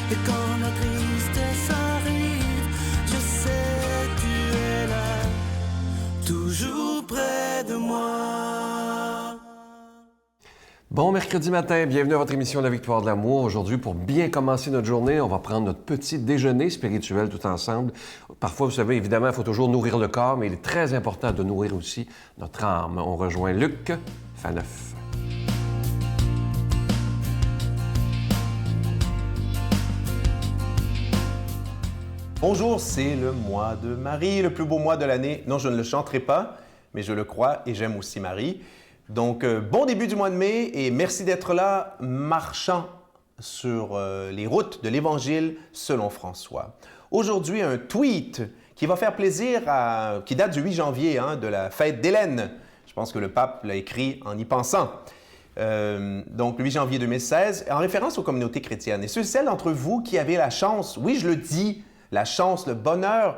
Et quand la tristesse arrive, je sais tu es là, toujours près de moi. Bon mercredi matin, bienvenue à votre émission La Victoire de l'amour. Aujourd'hui, pour bien commencer notre journée, on va prendre notre petit déjeuner spirituel tout ensemble. Parfois, vous savez, évidemment, il faut toujours nourrir le corps, mais il est très important de nourrir aussi notre âme. On rejoint Luc Faneuf. Bonjour, c'est le mois de Marie, le plus beau mois de l'année. Non, je ne le chanterai pas, mais je le crois et j'aime aussi Marie. Donc, bon début du mois de mai et merci d'être là, marchant sur les routes de l'Évangile selon François. Aujourd'hui, un tweet qui va faire plaisir qui date du 8 janvier, de la fête d'Hélène. Je pense que le pape l'a écrit en y pensant. Donc, le 8 janvier 2016, en référence aux communautés chrétiennes. Et celles d'entre vous qui avaient la chance, oui, je le dis, la chance, le bonheur,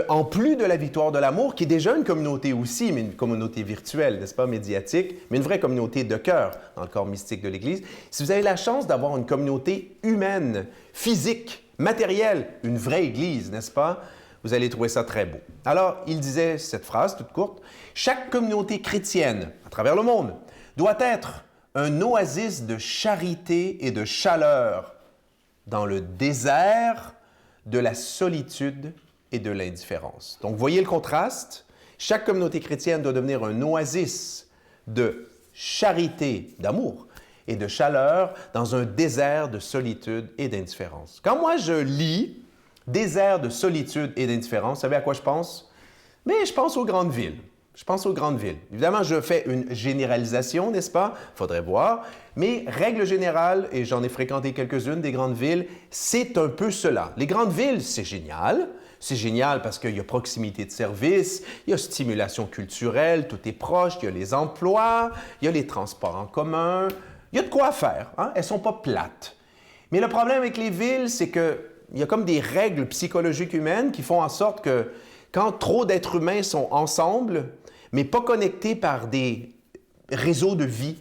en plus de la victoire de l'amour, qui est déjà une communauté aussi, mais une communauté virtuelle, n'est-ce pas, médiatique, mais une vraie communauté de cœur dans le corps mystique de l'Église. Si vous avez la chance d'avoir une communauté humaine, physique, matérielle, une vraie Église, n'est-ce pas, vous allez trouver ça très beau. Alors, il disait cette phrase toute courte, « Chaque communauté chrétienne à travers le monde doit être un oasis de charité et de chaleur dans le désert de la solitude et de l'indifférence. » Donc, voyez le contraste. Chaque communauté chrétienne doit devenir un oasis de charité, d'amour et de chaleur dans un désert de solitude et d'indifférence. Quand moi, je lis « désert de solitude et d'indifférence », vous savez à quoi je pense? Mais je pense aux grandes villes. Je pense aux grandes villes. Évidemment, je fais une généralisation, n'est-ce pas? Il faudrait voir. Mais règle générale, et j'en ai fréquenté quelques-unes des grandes villes, c'est un peu cela. Les grandes villes, c'est génial. C'est génial parce qu'il y a proximité de services, il y a stimulation culturelle, tout est proche, il y a les emplois, il y a les transports en commun, il y a de quoi faire. Elles ne sont pas plates. Mais le problème avec les villes, c'est qu'il y a comme des règles psychologiques humaines qui font en sorte que quand trop d'êtres humains sont ensemble, mais pas connectés par des réseaux de vie,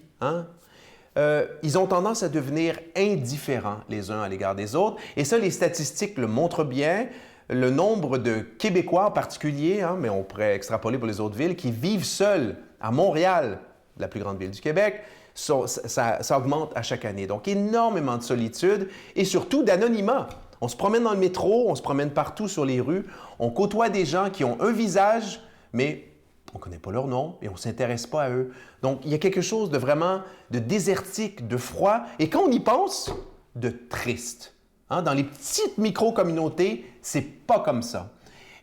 ils ont tendance à devenir indifférents les uns à l'égard des autres. Et ça, les statistiques le montrent bien. Le nombre de Québécois en particulier, mais on pourrait extrapoler pour les autres villes, qui vivent seuls à Montréal, la plus grande ville du Québec, ça augmente à chaque année. Donc, énormément de solitude et surtout d'anonymat. On se promène dans le métro, on se promène partout sur les rues, on côtoie des gens qui ont un visage, mais on ne connaît pas leur nom et on ne s'intéresse pas à eux. Donc, il y a quelque chose de vraiment de désertique, de froid et quand on y pense, de triste. Dans les petites micro-communautés, c'est pas comme ça.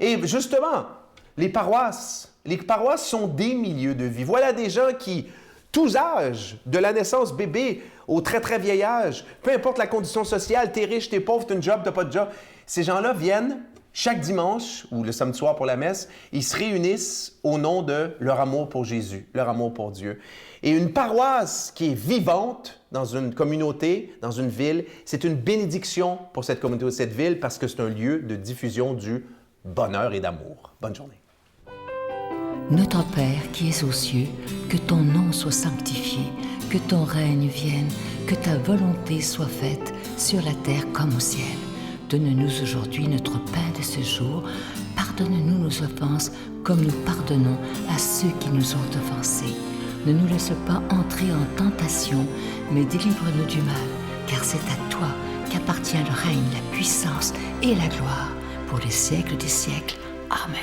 Et justement, les paroisses sont des milieux de vie. Voilà des gens qui, tous âges, de la naissance bébé au très très vieil âge, peu importe la condition sociale, t'es riche, t'es pauvre, t'as une job, t'as pas de job, ces gens-là viennent chaque dimanche ou le samedi soir pour la messe, ils se réunissent au nom de leur amour pour Jésus, leur amour pour Dieu. Et une paroisse qui est vivante dans une communauté, dans une ville, c'est une bénédiction pour cette communauté, cette ville, parce que c'est un lieu de diffusion du bonheur et d'amour. Bonne journée. Notre Père qui es aux cieux, que ton nom soit sanctifié, que ton règne vienne, que ta volonté soit faite sur la terre comme au ciel. Donne-nous aujourd'hui notre pain de ce jour. Pardonne-nous nos offenses comme nous pardonnons à ceux qui nous ont offensés. Ne nous laisse pas entrer en tentation, mais délivre-nous du mal, car c'est à toi qu'appartient le règne, la puissance et la gloire pour les siècles des siècles. Amen.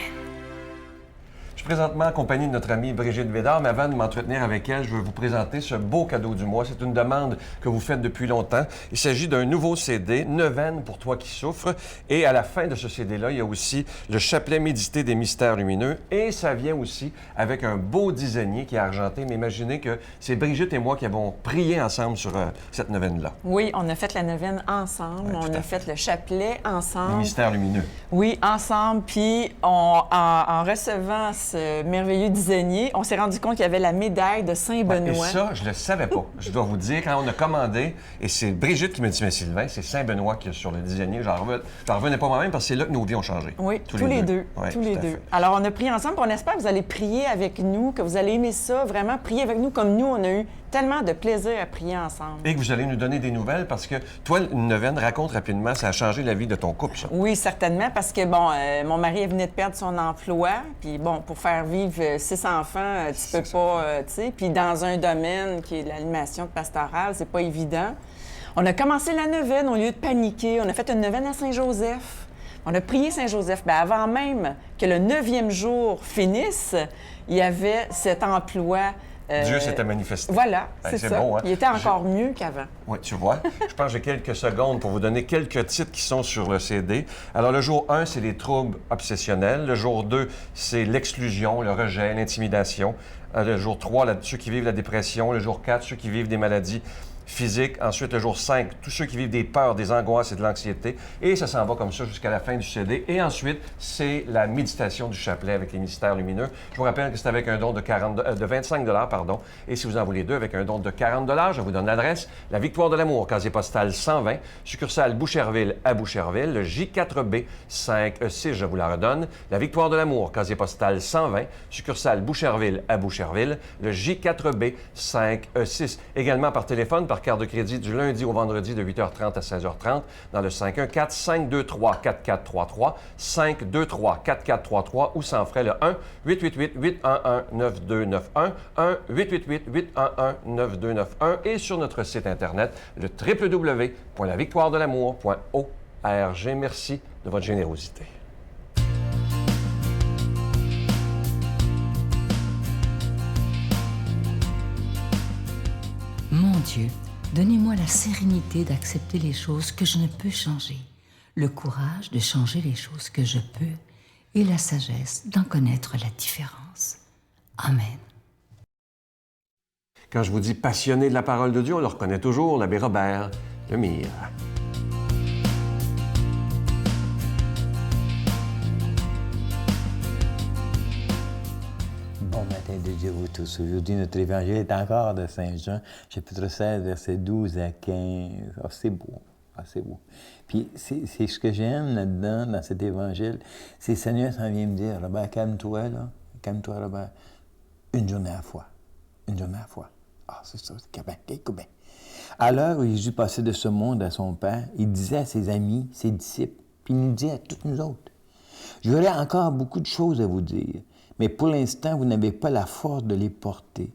Je suis présentement en compagnie de notre amie Brigitte Bédard, mais avant de m'entretenir avec elle, je veux vous présenter ce beau cadeau du mois. C'est une demande que vous faites depuis longtemps. Il s'agit d'un nouveau CD, Neuvaine pour toi qui souffres. Et à la fin de ce CD-là, il y a aussi le chapelet médité des mystères lumineux. Et ça vient aussi avec un beau designer qui est argenté. Mais imaginez que c'est Brigitte et moi qui avons prié ensemble sur cette neuvaine-là. Oui, on a fait la neuvaine ensemble. Ouais, on a fait le chapelet ensemble. Les mystères lumineux. Oui, ensemble. Puis en recevant ce merveilleux disonnier, on s'est rendu compte qu'il y avait la médaille de Et Saint-Benoît. ça, je le savais pas. Je dois vous dire, quand on a commandé, et c'est Brigitte qui me dit, mais Sylvain, c'est Saint-Benoît qui est sur le disonnier. J'en revenais pas moi-même parce que c'est là que nos vies ont changé. Oui, tous les deux. Ouais, tous tout les à deux. fait. Alors, on a prié ensemble, puis on espère que vous allez prier avec nous, que vous allez aimer ça, vraiment prier avec nous comme nous, on a eu tellement de plaisir à prier ensemble. Et que vous allez nous donner des nouvelles parce que toi, une neuvaine, raconte rapidement, ça a changé la vie de ton couple, ça. Oui, certainement, parce que, bon, mon mari venait de perdre son emploi, puis bon, pour faire vivre 6 enfants, tu peux pas, tu sais, puis dans un domaine qui est l'animation pastorale, c'est pas évident. On a commencé la neuvaine, au lieu de paniquer, on a fait une neuvaine à Saint-Joseph. On a prié Saint-Joseph. Bien, avant même que le 9e jour finisse, il y avait cet emploi. Dieu s'était manifesté. Voilà, Ben, c'est ça. bon, hein? Il était encore mieux qu'avant. Oui, tu vois. Je pense que j'ai quelques secondes pour vous donner quelques titres qui sont sur le CD. Alors, le jour 1, c'est les troubles obsessionnels. Le jour 2, c'est l'exclusion, le rejet, l'intimidation. Le jour 3, ceux qui vivent la dépression. Le jour 4, ceux qui vivent des maladies physiques. Ensuite, le jour 5, tous ceux qui vivent des peurs, des angoisses et de l'anxiété. Et ça s'en va comme ça jusqu'à la fin du CD. Et ensuite, c'est la méditation du chapelet avec les mystères lumineux. Je vous rappelle que c'est avec un don de 25 pardon. Et si vous en voulez deux, avec un don de 40 je vous donne l'adresse. La Victoire de l'Amour, casier postal 120, succursale Boucherville à Boucherville, le J4B 5E6, je vous la redonne. La Victoire de l'Amour, casier postal 120, succursale Boucherville à Boucherville, le J4B 5E6. Également par téléphone, par carte de crédit du lundi au vendredi de 8h30 à 16h30 dans le 514-523-4433, 523-4433 ou sans frais le 1-888-811-9291, 1-888-811-9291 et sur notre site Internet, le www.lavictoiredelamour.org. Merci de votre générosité. Mon Dieu, donnez-moi la sérénité d'accepter les choses que je ne peux changer, le courage de changer les choses que je peux et la sagesse d'en connaître la différence. Amen. Quand je vous dis passionné de la parole de Dieu, on le reconnaît toujours, l'abbé Robert Lemire. Bon matin de Dieu, vous tous. Aujourd'hui, notre évangile est encore de Saint Jean, chapitre 16, versets 12 à 15. Ah, c'est beau. Ah, c'est beau. Puis, c'est ce que j'aime là-dedans, dans cet évangile, c'est le Seigneur s'en vient me dire, Robert, calme-toi, là. Calme-toi, Robert. Une journée à la fois. Une journée à la fois. Ah, c'est ça, c'est bien. À l'heure où Jésus passait de ce monde à son Père, il disait à ses amis, ses disciples, puis il nous dit à toutes nous autres, « J'aurais encore beaucoup de choses à vous dire, mais pour l'instant, vous n'avez pas la force de les porter.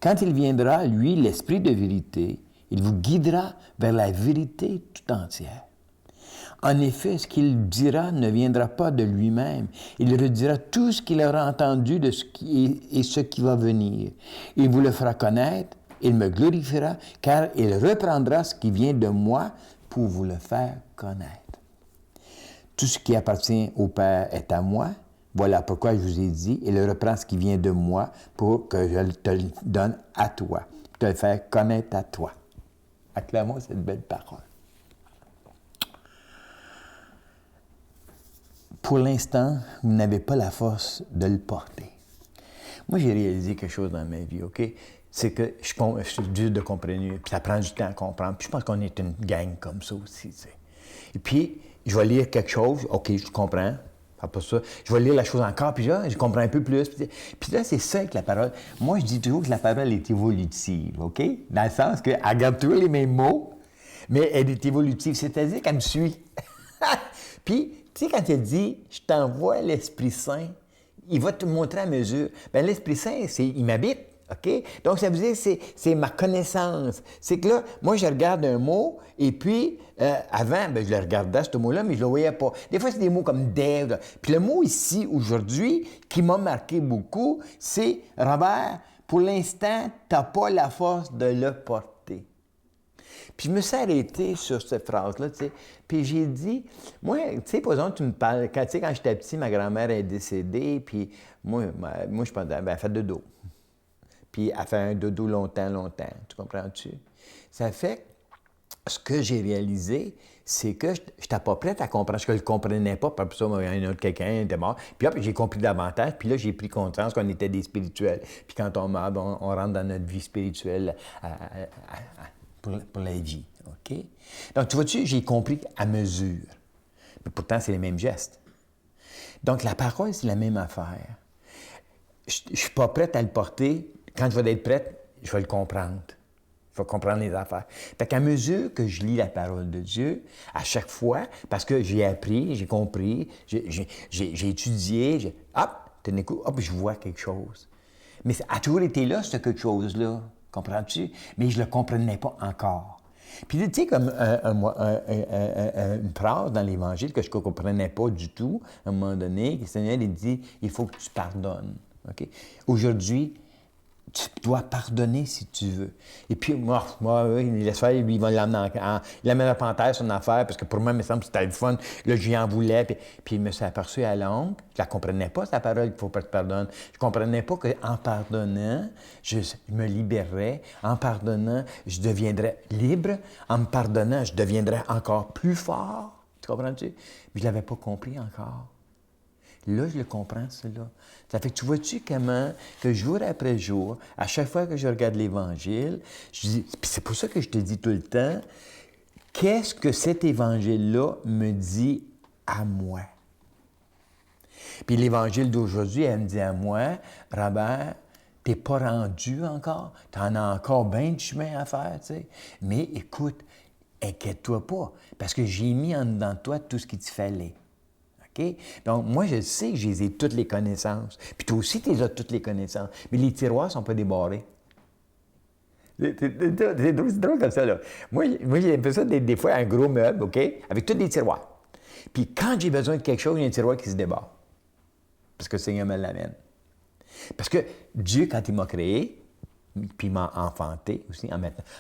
Quand il viendra, lui, l'Esprit de vérité, il vous guidera vers la vérité tout entière. En effet, ce qu'il dira ne viendra pas de lui-même. Il redira tout ce qu'il aura entendu de ce qui est et ce qui va venir. Il vous le fera connaître, il me glorifiera, car il reprendra ce qui vient de moi pour vous le faire connaître. Tout ce qui appartient au Père est à moi. Voilà pourquoi je vous ai dit, il reprend ce qui vient de moi pour que je te le donne à toi, pour te le faire connaître à toi. Acclamons cette belle parole. Pour l'instant, vous n'avez pas la force de le porter. Moi, j'ai réalisé quelque chose dans ma vie, OK? C'est que je suis dur de comprendre, puis ça prend du temps à comprendre. Puis je pense qu'on est une gang comme ça aussi, tu sais. Et puis, je vais lire quelque chose, OK, je comprends. Après ça, je vais lire la chose encore, puis là, je comprends un peu plus. Puis là, c'est ça avec la parole. Moi, je dis toujours que la parole est évolutive, OK? Dans le sens qu'elle garde toujours les mêmes mots, mais elle est évolutive, c'est-à-dire qu'elle me suit. Puis, tu sais, quand elle dit « Je t'envoie l'Esprit Saint », il va te montrer à mesure. Bien, l'Esprit Saint, il m'habite, OK? Donc, ça veut dire que c'est ma connaissance. C'est que là, moi, je regarde un mot, et puis, avant, bien, je le regardais, ce mot-là, mais je ne le voyais pas. Des fois, c'est des mots comme « dev ». Puis le mot ici, aujourd'hui, qui m'a marqué beaucoup, c'est « Robert, pour l'instant, tu n'as pas la force de le porter ». Puis je me suis arrêté sur cette phrase-là, tu sais. Puis j'ai dit, moi, tu sais, par exemple, tu me parles, quand j'étais petit, ma grand-mère est décédée, puis moi je pensais, ben, elle fait dodo. Puis elle fait un dodo longtemps, tu comprends-tu? Ça fait ce que j'ai réalisé, c'est que je n'étais pas prête à comprendre. Je ne le comprenais pas. Puis ça, il y a un autre quelqu'un était mort. Puis hop, j'ai compris davantage. Puis là, j'ai pris conscience qu'on était des spirituels. Puis quand on meurt, on rentre dans notre vie spirituelle pour la vie. OK? Donc, tu vois-tu, j'ai compris à mesure. Mais pourtant, c'est les mêmes gestes. Donc, la parole, c'est la même affaire. Je ne suis pas prête à le porter. Quand je vais être prête, je vais le comprendre. Je vais comprendre les affaires. Fait qu'à mesure que je lis la parole de Dieu, à chaque fois, parce que j'ai appris, j'ai compris, j'ai étudié, hop, je vois quelque chose. Mais ça a toujours été là, ce quelque chose-là. Comprends-tu? Mais je ne le comprenais pas encore. Puis, tu sais, comme une phrase dans l'Évangile que je ne comprenais pas du tout, à un moment donné, le Seigneur, il dit, il faut que tu pardonnes. Okay? Aujourd'hui, tu dois pardonner si tu veux. Et puis, moi il laisse faire, lui, il va l'amener il l'amène à Panthère, son affaire, parce que pour moi, il me semble que c'était le fun. Là, j'y en voulais. Puis il me s'est aperçu à la longue. Je ne la comprenais pas, sa parole, qu'il faut pas te pardonner. Je ne comprenais pas qu'en pardonnant, je me libérerais. En pardonnant, je deviendrais libre. En me pardonnant, je deviendrais encore plus fort. Tu comprends-tu? Mais je ne l'avais pas compris encore. Là, je le comprends, cela. Ça fait que tu vois-tu comment, que jour après jour, à chaque fois que je regarde l'Évangile, je dis, puis c'est pour ça que je te dis tout le temps, qu'est-ce que cet Évangile-là me dit à moi? Puis l'Évangile d'aujourd'hui, elle me dit à moi, Robert, t'es pas rendu encore, t'en as encore bien de chemin à faire, tu sais. Mais écoute, inquiète-toi pas, parce que j'ai mis en dedans de toi tout ce qu'il te fallait. Okay? Donc, moi, je sais que j'ai toutes les connaissances. Puis toi aussi, tu as toutes les connaissances. Mais les tiroirs ne sont pas débarrés. C'est drôle comme ça, là. Moi j'ai un peu ça des fois, un gros meuble, OK? Avec tous les tiroirs. Puis quand j'ai besoin de quelque chose, il y a un tiroir qui se débarre. Parce que le Seigneur me l'amène. Parce que Dieu, quand il m'a créé, puis il m'a enfanté aussi,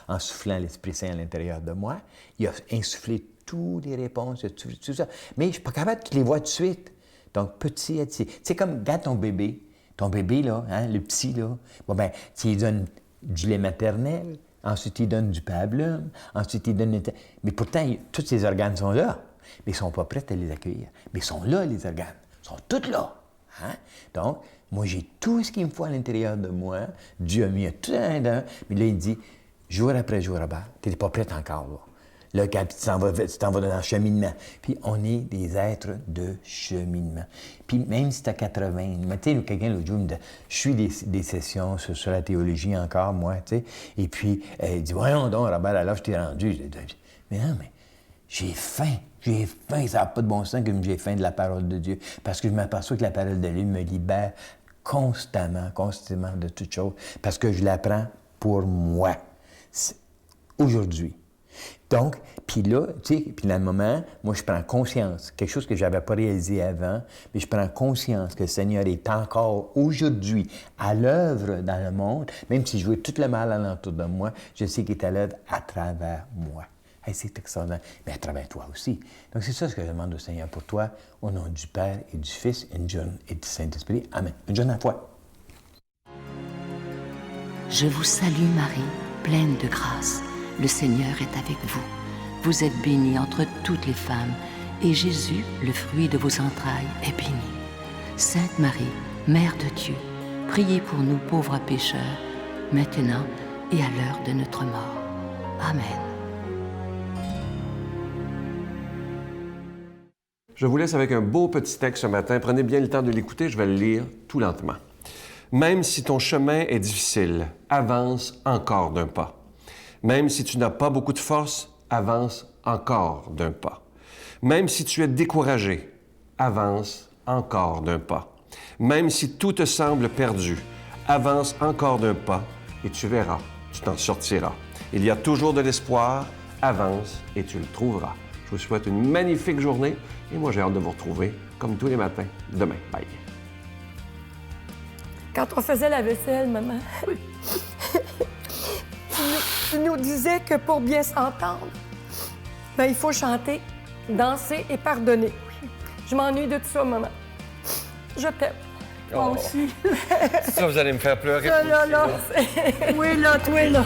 en soufflant l'Esprit Saint à l'intérieur de moi, il a insufflé toutes les réponses, tout ça. Mais je ne suis pas capable de les voir tout de suite. Donc, petit à petit. C'est comme, regarde ton bébé. Ton bébé, là, hein, le petit, là, bon, ben, tu lui donnes du lait maternel, ensuite, il donne du pablum, ensuite, il donne... Mais pourtant, tous ces organes sont là, mais ils ne sont pas prêts à les accueillir. Mais ils sont là, les organes. Ils sont tous là. Hein? Donc, moi, j'ai tout ce qu'il me faut à l'intérieur de moi. Dieu a mis tout dedans. Mais là, il dit, jour après jour, tu n'es pas prêt encore, là. Là, quand tu t'en vas dans le cheminement. Puis on est des êtres de cheminement. Puis même si tu as 80, tu sais, quelqu'un l'autre jour me dit, je suis des sessions sur la théologie encore, moi, tu sais. Et puis, il dit, voyons donc, Robert, alors je t'ai rendu. Je dis, mais non, mais j'ai faim, ça n'a pas de bon sens que j'ai faim de la parole de Dieu. Parce que je m'aperçois que la parole de Dieu me libère constamment de toutes choses. Parce que je l'apprends pour moi, aujourd'hui. Donc, puis là, tu sais, puis dans le moment, moi, je prends conscience, quelque chose que je n'avais pas réalisé avant, mais je prends conscience que le Seigneur est encore aujourd'hui à l'œuvre dans le monde, même si je vois tout le mal alentour de moi, je sais qu'il est à l'œuvre à travers moi. Hey, c'est extraordinaire, mais à travers toi aussi. Donc, c'est ça ce que je demande au Seigneur pour toi, au nom du Père et du Fils et du Saint-Esprit. Amen. Une jeune à la fois. Je vous salue Marie, pleine de grâce. Le Seigneur est avec vous. Vous êtes bénie entre toutes les femmes, et Jésus, le fruit de vos entrailles, est béni. Sainte Marie, Mère de Dieu, priez pour nous pauvres pécheurs, maintenant et à l'heure de notre mort. Amen. Je vous laisse avec un beau petit texte ce matin. Prenez bien le temps de l'écouter, je vais le lire tout lentement. Même si ton chemin est difficile, avance encore d'un pas. Même si tu n'as pas beaucoup de force, avance encore d'un pas. Même si tu es découragé, avance encore d'un pas. Même si tout te semble perdu, avance encore d'un pas et tu verras, tu t'en sortiras. Il y a toujours de l'espoir, avance et tu le trouveras. Je vous souhaite une magnifique journée et moi j'ai hâte de vous retrouver comme tous les matins demain. Bye. Quand on faisait la vaisselle, maman, tu nous disais que pour bien s'entendre, ben, il faut chanter, danser et pardonner. Je m'ennuie de tout ça, maman. Je t'aime. Moi aussi. Ça, vous allez me faire pleurer. Ça, là. Oui, là, toi, là.